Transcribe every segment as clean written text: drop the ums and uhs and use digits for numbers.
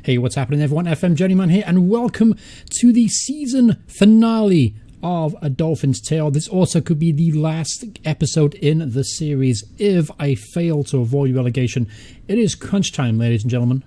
Hey, what's happening everyone? FM Journeyman here, and welcome to the season finale of A Dolphin's Tale. This also could be the last episode in the series if I fail to avoid relegation. It is crunch time, ladies and gentlemen.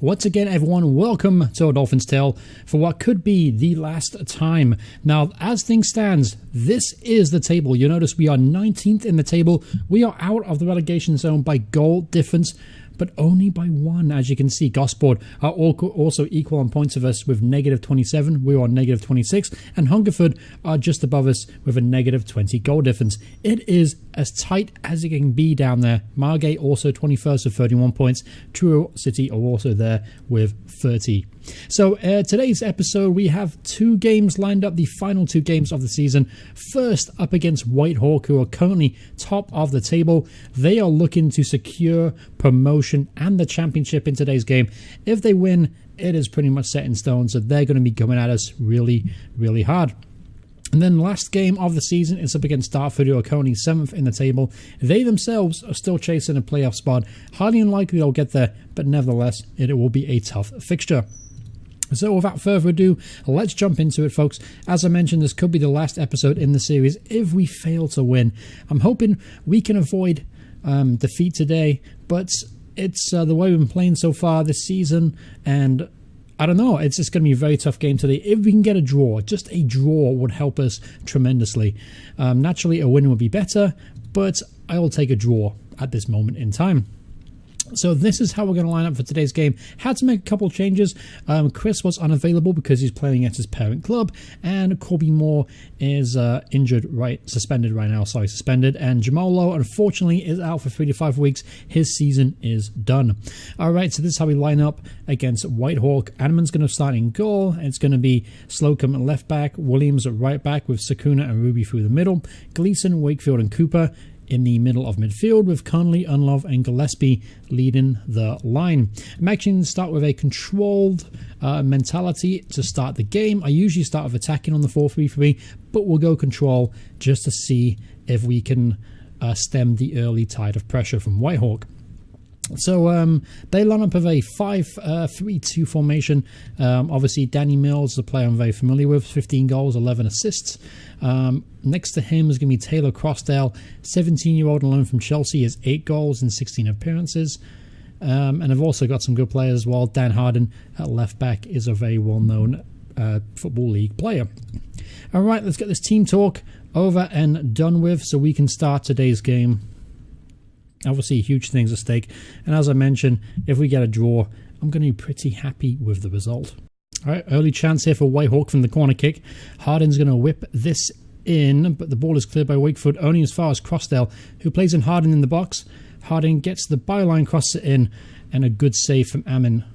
Once again, everyone, welcome to A Dolphin's Tale for what could be the last time. Now, as things stand, this is the table. You'll notice we are 19th in the table. We are out of the relegation zone by goal difference, but only by one. As you can see, Gosport are also equal on points of us with negative 27. We're on negative 26. And Hungerford are just above us with a negative 20 goal difference. It is as tight as it can be down there. Margate also 21st with 31 points. Truro City are also there with 30. So today's episode, we have two games lined up, the final two games of the season. First, up against Whitehawk, who are currently top of the table. They are looking to secure promotion and the championship in today's game. If they win, it is pretty much set in stone, so they're going to be coming at us really, really hard. And then last game of the season is up against Dartford, who are currently 7th in the table. They themselves are still chasing a playoff spot. Highly unlikely they'll get there, but nevertheless, it will be a tough fixture. So without further ado, let's jump into it, folks. As I mentioned, this could be the last episode in the series if we fail to win. I'm hoping we can avoid defeat today, but it's the way we've been playing so far this season, and I don't know, it's just going to be a very tough game today. If we can get a draw, just a draw would help us tremendously. Naturally, a win would be better, but I will take a draw at this moment in time. So this is how we're going to line up for today's game. Had to make a couple changes. Chris was unavailable because he's playing at his parent club, and Corby Moore is suspended right now. And Jamal Lowe, unfortunately, is out for 3 to 5 weeks. His season is done. All right, so this is how we line up against Whitehawk. Adamant's going to start in goal. It's going to be Slocum at left back, Williams at right back with Sakuna and Ruby through the middle, Gleason, Wakefield and Cooper in the middle of midfield, with Conley, Unlove and Gillespie leading the line. I'm actually going to start with a controlled mentality to start the game. I usually start with attacking on the 4-3-3, but we'll go control just to see if we can stem the early tide of pressure from Whitehawk. So they line up with a 5-3-2 formation. Obviously, Danny Mills, the player I'm very familiar with, 15 goals, 11 assists. Next to him is going to be Taylor Crossdale, 17-year-old on loan from Chelsea, has 8 goals in 16 appearances. And I've also got some good players as well. Dan Harden at left back is a very well-known Football League player. All right, let's get this team talk over and done with so we can start today's game. Obviously, huge things at stake. And as I mentioned, if we get a draw, I'm going to be pretty happy with the result. All right, early chance here for Whitehawk from the corner kick. Harden's going to whip this in, but the ball is cleared by Wakefield only as far as Crossdale, who plays in Harden in the box. Harden gets the byline, crosses it in, and a good save from Amin.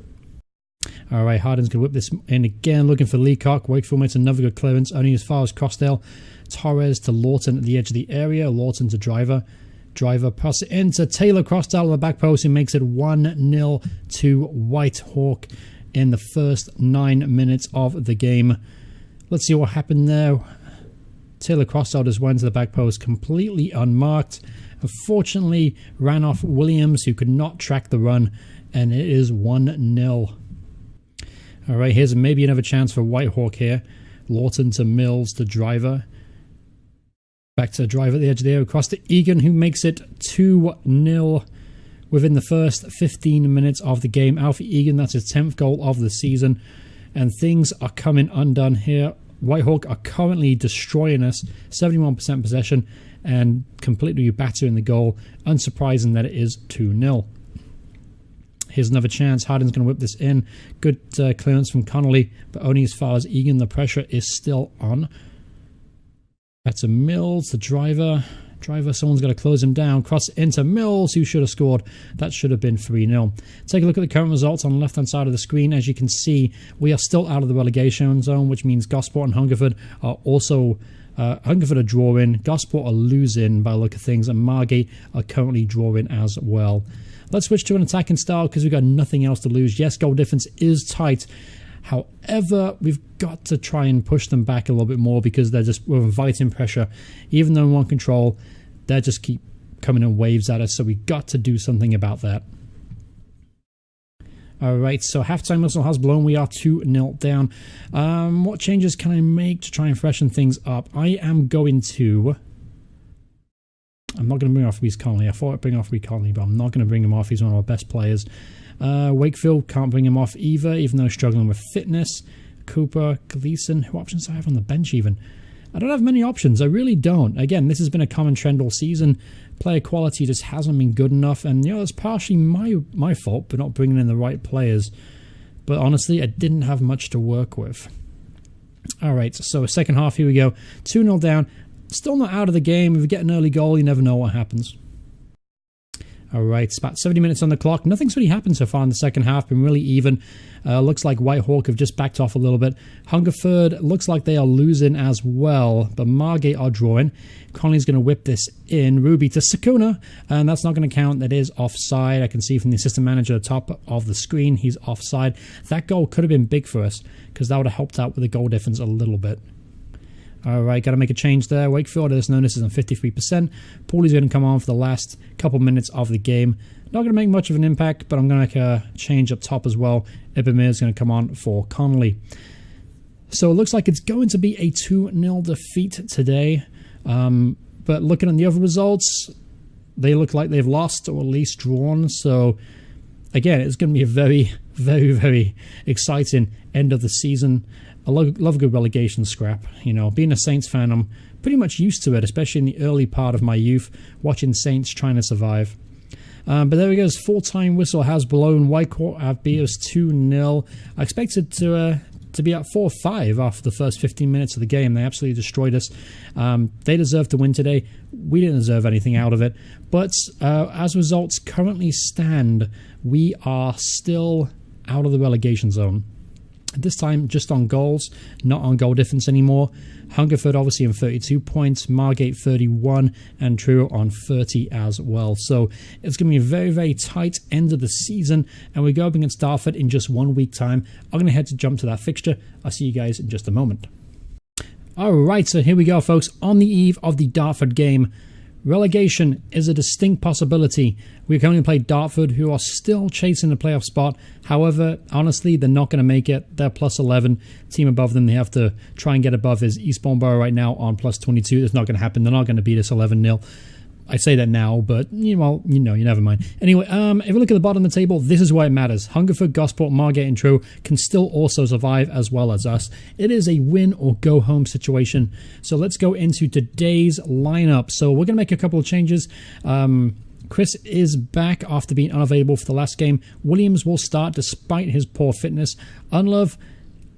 All right, Harden's going to whip this in again, looking for Leacock. Wakefield makes another good clearance, only as far as Crossdale. Torres to Lawton at the edge of the area. Lawton to Driver. Driver pass it into Taylor Crossdale on the back post, and makes it 1-0 to Whitehawk in the first 9 minutes of the game. Let's see what happened there. Taylor Crossdale just went to the back post completely unmarked. Unfortunately, ran off Williams, who could not track the run, and it is 1-0. All right, here's maybe another chance for Whitehawk here. Lawton to Mills to Driver. Back to Driver at the edge of the area, across to Egan, who makes it 2-0 within the first 15 minutes of the game. Alfie Egan, that's his 10th goal of the season. And things are coming undone here. Whitehawk are currently destroying us. 71% possession and completely battering the goal. Unsurprising that it is 2-0. Here's another chance. Harden's going to whip this in. Good clearance from Connolly, but only as far as Egan. The pressure is still on. Back to Mills, the Driver. Someone's got to close him down. Cross into Mills, who should have scored. That should have been 3-0. Take a look at the current results on the left-hand side of the screen. As you can see, we are still out of the relegation zone, which means Gosport and Hungerford are also... Hungerford are drawing. Gosport are losing by the look of things. And Margate are currently drawing as well. Let's switch to an attacking style because we've got nothing else to lose. Yes, goal difference is tight. However, we've got to try and push them back a little bit more because we're inviting pressure. Even though we want control, they just keep coming in waves at us, so we got to do something about that. Alright, so halftime whistle has blown. We are 2-0 down. What changes can I make to try and freshen things up? I'm not going to bring off Reece Conley. I thought I'd bring off Reece Conley, but I'm not going to bring him off. He's one of our best players. Wakefield, can't bring him off either, even though struggling with fitness. Cooper, Gleason, who options do I have on the bench even? I don't have many options. I really don't. Again, this has been a common trend all season. Player quality just hasn't been good enough, and it's partially my fault for not bringing in the right players. But honestly, I didn't have much to work with. Alright, so second half, here we go. 2-0 down. Still not out of the game. If we get an early goal, you never know what happens. Alright, it's about 70 minutes on the clock. Nothing's really happened so far in the second half. Been really even. Looks like Whitehawk have just backed off a little bit. Hungerford looks like they are losing as well. But Margate are drawing. Conley's going to whip this in. Ruby to Sakuna. And that's not going to count. That is offside. I can see from the assistant manager at the top of the screen, he's offside. That goal could have been big for us, because that would have helped out with the goal difference a little bit. Alright, got to make a change there. Wakefield, as noticed, is on 53%. Poole's going to come on for the last couple minutes of the game. Not going to make much of an impact, but I'm going to make a change up top as well. Ibamir is going to come on for Connolly. So it looks like it's going to be a 2-0 defeat today. But looking at the other results, they look like they've lost or at least drawn. So again, it's going to be a very, very, very exciting end of the season. I love a good relegation scrap. Being a Saints fan, I'm pretty much used to it, especially in the early part of my youth, watching Saints trying to survive. But there we go. Full-time whistle has blown. Whitehawk have beat us 2-0. I expected to be at 4-5 after the first 15 minutes of the game. They absolutely destroyed us. They deserved to win today. We didn't deserve anything out of it. But as results currently stand, we are still out of the relegation zone. This time just on goals, not on goal difference anymore. Hungerford obviously on 32 points, Margate 31, and Truro on 30 as well. So it's going to be a very, very tight end of the season, and we go up against Dartford in just 1 week time. I'm going to head to jump to that fixture. I'll see you guys in just a moment. Alright, so here we go, folks. On the eve of the Dartford game, relegation is a distinct possibility. We currently play Dartford, who are still chasing the playoff spot. However, honestly, they're not going to make it. They're plus 11. Team above them they have to try and get above is Eastbourne Borough right now on plus 22. That's not going to happen. They're not going to beat us 11-0. I say that now, but, you never mind. Anyway, if we look at the bottom of the table, this is why it matters. Hungerford, Gosport, Margate, and Truro can still also survive as well as us. It is a win or go home situation. So let's go into today's lineup. So we're going to make a couple of changes. Chris is back after being unavailable for the last game. Williams will start despite his poor fitness. Unlove,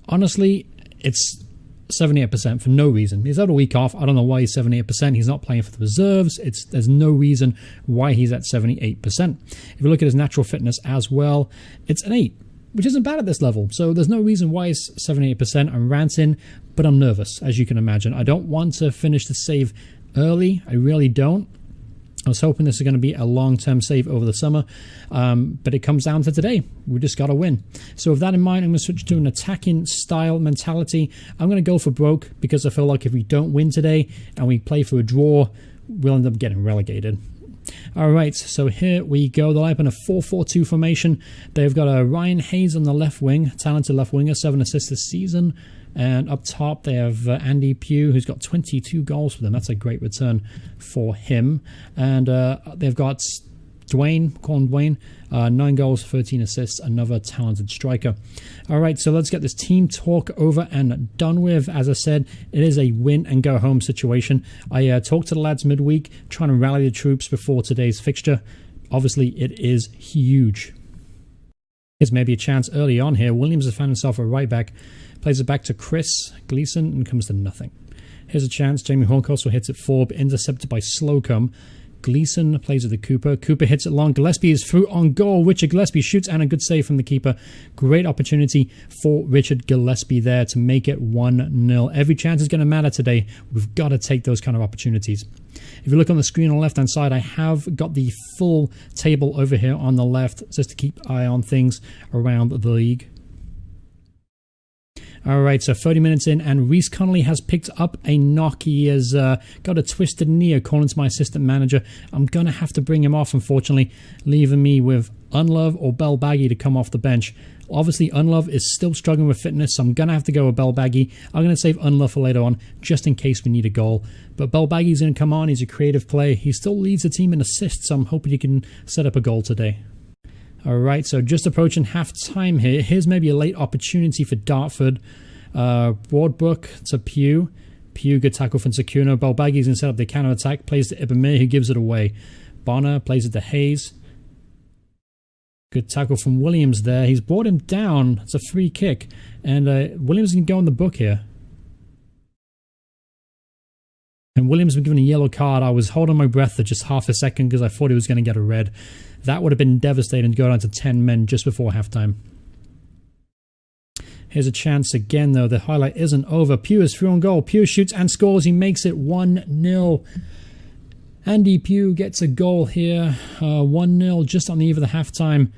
honestly, it's 78% for no reason. He's had a week off. I don't know why he's 78%. He's not playing for the reserves. There's no reason why he's at 78%. If you look at his natural fitness as well, it's an 8, which isn't bad at this level. So there's no reason why it's 78%. I'm ranting, but I'm nervous, as you can imagine. I don't want to finish the save early. I really don't. I was hoping this is going to be a long-term save over the summer, but it comes down to today. We just got to win. So with that in mind, I'm going to switch to an attacking style mentality. I'm going to go for broke because I feel like if we don't win today and we play for a draw, we'll end up getting relegated. All right, so here we go. They'll open a 4-4-2 formation. They've got a Ryan Hayes on the left wing, talented left winger, 7 assists this season. And up top, they have Andy Pugh, who's got 22 goals for them. That's a great return for him. And they've got Dwayne, 9 goals, 13 assists, another talented striker. All right, so let's get this team talk over and done with. As I said, it is a win and go home situation. I talked to the lads midweek, trying to rally the troops before today's fixture. Obviously, it is huge. Here's maybe a chance early on here. Williams has found himself a right back. Plays it back to Chris Gleason and comes to nothing. Here's a chance. Jamie Horncastle hits it forward, intercepted by Slocum. Gleason plays it to Cooper. Cooper hits it long. Gillespie is through on goal. Richard Gillespie shoots and a good save from the keeper. Great opportunity for Richard Gillespie there to make it 1-0. Every chance is going to matter today. We've got to take those kind of opportunities. If you look on the screen on the left-hand side, I have got the full table over here on the left just to keep eye on things around the league. All right, so 30 minutes in, and Reece Connolly has picked up a knock. He has got a twisted knee, according to my assistant manager. I'm going to have to bring him off, unfortunately, leaving me with Unlove or Bell Baggy to come off the bench. Obviously, Unlove is still struggling with fitness, so I'm going to have to go with Bell Baggy. I'm going to save Unlove for later on, just in case we need a goal. But Bell Baggy's going to come on. He's a creative player. He still leads the team in assists, so I'm hoping he can set up a goal today. All right, so just approaching half-time here. Here's maybe a late opportunity for Dartford. Broadbrook to Poole. Poole, good tackle from Sakuno. Balbaghi's going to set up the counter-attack. Plays to Ibamir, who gives it away. Bonner plays it to Hayes. Good tackle from Williams there. He's brought him down. It's a free kick. And Williams can go in the book here. And Williams been given a yellow card. I was holding my breath for just half a second because I thought he was going to get a red. That would have been devastating to go down to 10 men just before halftime. Here's a chance again, though. The highlight isn't over. Poole is through on goal. Poole shoots and scores. He makes it 1-0. Andy Poole gets a goal here. 1-0 just on the eve of the halftime.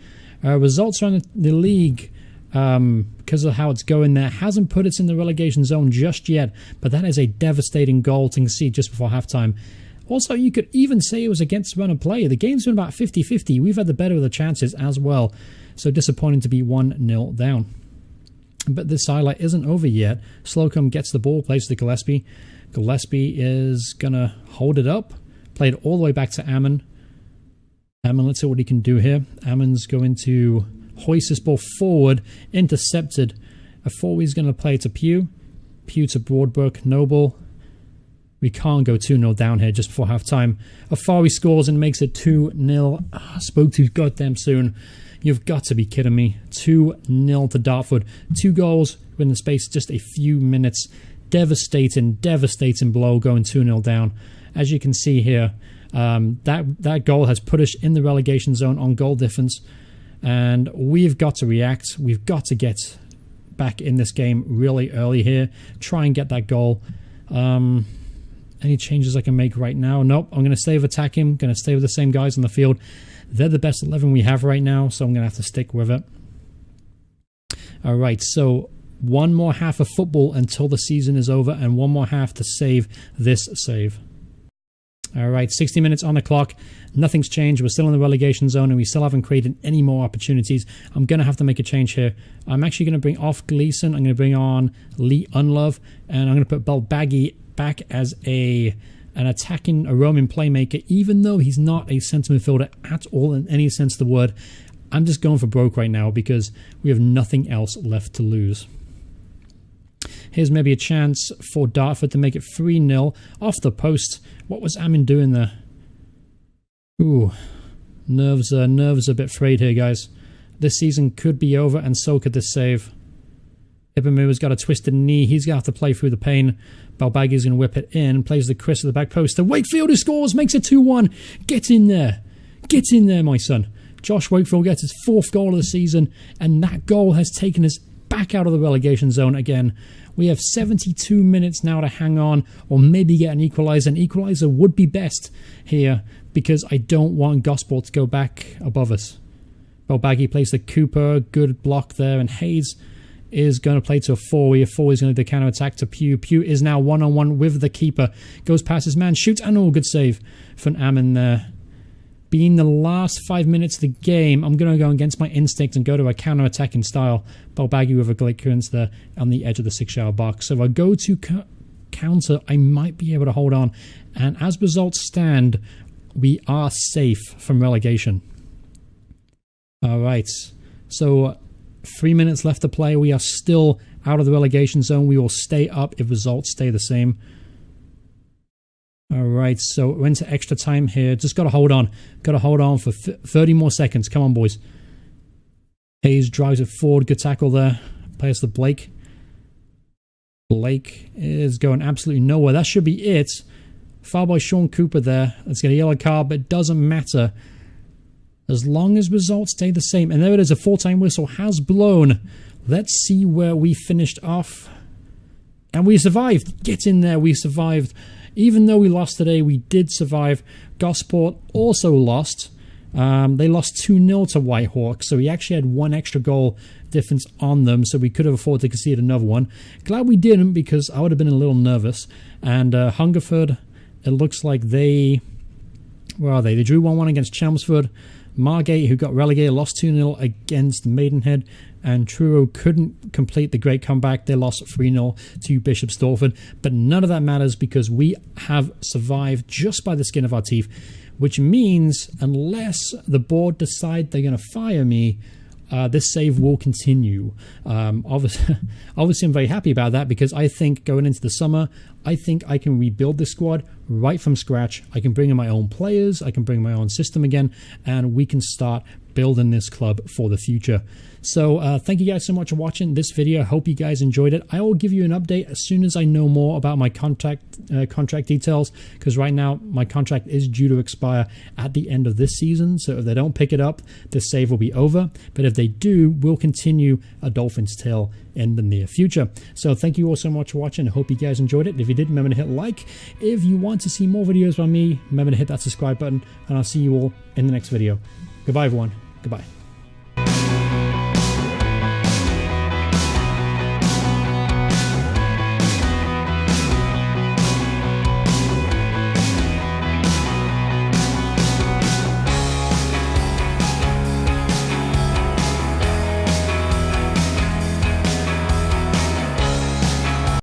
Results around the league, because of how it's going there, hasn't put us in the relegation zone just yet, but that is a devastating goal to concede just before halftime. Also, you could even say it was against run of play. The game's been about 50-50. We've had the better of the chances as well. So disappointing to be 1-0 down. But this highlight isn't over yet. Slocum gets the ball, plays to Gillespie. Gillespie is going to hold it up. Played all the way back to Ammon. Ammon, let's see what he can do here. Ammon's going to hoist this ball forward. Intercepted. He's going to play to Poole. Poole to Broadbrook. Noble. We can't go 2-0 down here just before halftime. Afari scores and makes it 2-0. Spoke too goddamn soon. You've got to be kidding me. 2-0 to Dartford. 2 goals within the space of just a few minutes. Devastating blow going 2-0 down. As you can see here, that goal has put us in the relegation zone on goal difference. And we've got to react. We've got to get back in this game really early here. Try and get that goal. Any changes I can make right now? Nope. I'm going to stay with attacking. Going to stay with the same guys on the field. They're the best 11 we have right now, so I'm going to have to stick with it. All right, so one more half of football until the season is over, and one more half to save this save. All right, 60 minutes on the clock. Nothing's changed. We're still in the relegation zone, and we still haven't created any more opportunities. I'm going to have to make a change here. I'm actually going to bring off Gleason. I'm going to bring on Lee Unlove, and I'm going to put Bell Baggy back as an attacking, a roaming playmaker, even though he's not a centre midfielder at all in any sense of the word. I'm just going for broke right now because we have nothing else left to lose. Here's maybe a chance for Dartford to make it 3-0 off the post. What was Amin doing there? Ooh, nerves a bit frayed here, guys. This season could be over, and so could this save. Ibamu's got a twisted knee. He's going to have to play through the pain. Balbaghi's going to whip it in. Plays the Chris at the back post. The Wakefield who scores, makes it 2-1. Get in there. Get in there, my son. Josh Wakefield gets his 4th goal of the season, and that goal has taken us back out of the relegation zone again. We have 72 minutes now to hang on, or maybe get an equaliser. An equaliser would be best here, because I don't want Gosport to go back above us. Balbaghi plays to Cooper. Good block there, and Hayes is going to play to a 4. A 4 is going to do the counter-attack to Poole. Poole is now one-on-one with the keeper. Goes past his man, shoots, and good save from Ammon there. Being the last 5 minutes of the game, I'm going to go against my instinct and go to a counter-attacking style. Balbaghi with a great clearance there on the edge of the 6-yard box. So if I go to counter, I might be able to hold on. And as results stand, we are safe from relegation. All right. So 3 minutes left to play. We are still out of the relegation zone. We will stay up if results stay the same. All right, so we're into extra time here. Just got to hold on. Got to hold on for 30 more seconds. Come on, boys. Hayes drives it forward. Good tackle there. Plays to Blake. Blake is going absolutely nowhere. That should be it. Foul by Sean Cooper there. Let's get a yellow card, but it doesn't matter. As long as results stay the same. And there it is, a full-time whistle has blown. Let's see where we finished off. And we survived. Get in there, we survived. Even though we lost today, we did survive. Gosport also lost. They lost 2-0 to Whitehawk, so we actually had 1 extra goal difference on them, so we could have afforded to concede another one. Glad we didn't, because I would have been a little nervous. And Hungerford, it looks like they... Where are they? They drew 1-1 against Chelmsford. Margate, who got relegated, lost 2-0 against Maidenhead. And Truro couldn't complete the great comeback. They lost 3-0 to Bishop's Dolphin. But none of that matters, because we have survived just by the skin of our teeth. Which means, unless the board decide they're going to fire me, this save will continue. Obviously, I'm very happy about that, because I think going into the summer, I think I can rebuild this squad right from scratch. I can bring in my own players, I can bring my own system again, and we can start building this club for the future. So thank you guys so much for watching this video. I hope you guys enjoyed it. I will give you an update as soon as I know more about my contract details, because right now my contract is due to expire at the end of this season. So if they don't pick it up, this save will be over. But if they do, we'll continue A Dolphin's Tale in the near future. So thank you all so much for watching. I hope you guys enjoyed it. If you did, remember to hit like. If you want to see more videos by me, remember to hit that subscribe button, and I'll see you all in the next video. Goodbye, everyone. Goodbye.